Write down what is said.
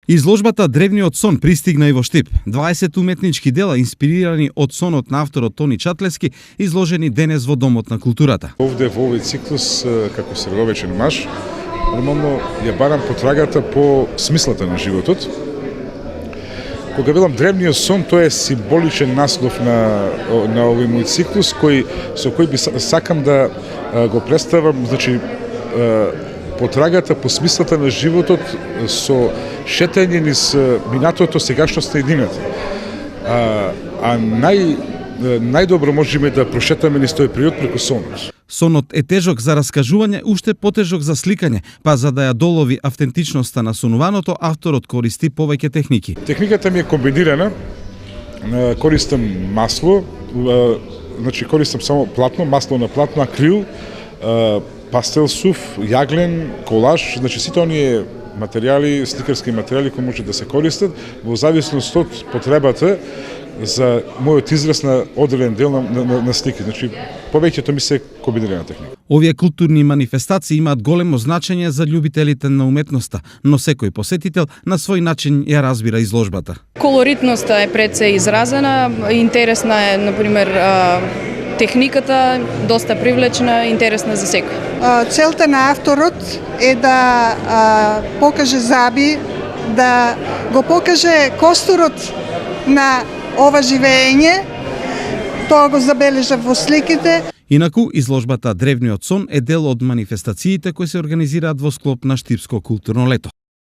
Изложбата Древниот сон пристигна и во Штип. 20 уметнички дела инспирирани од сонот на авторот Тони Чатлевски, изложени денес во Домот на културата. Овде во овој циклус, како средовечен маж, нормално ја барам потрагата по смислата на животот. Кога велам Древниот сон, тоа е символичен наслов на овој мој циклус, со кој би сакам да го представам, значи, потрагата по смислата на животот со шетање низ минатото, сегашноста и иднината. Најдобро можеме да прошетаме низ тој период преку сонот. Сонот е тежок за раскажување, уште потежок за сликање, па за да ја долови автентичноста на сонуваното, авторот користи повеќе техники. Техниката ми е комбинирана. Користам масло, значи користам само платно, масло на платно, акрил, пастел сув, јаглен, колаж, значи сите оние материјали, сликарски материјали кои може да се користат во зависност од потребата за мојот израз на одреден дел на слики. Значи, повеќето ми се комбинирана техника. Овие културни манифестации имаат големо значење за љубителите на уметноста, но секој посетител на свој начин ја разбира изложбата. Колоритноста е пред се изразена, интересна е, например, техниката, доста привлечна, интересна за секој. Целта на авторот е да покаже заби, да го покаже костурот на ова живење, тоа го забележав во сликите. Инаку, изложбата Древниот сон е дел од манифестациите кои се организираат во склоп на Штипско културно лето.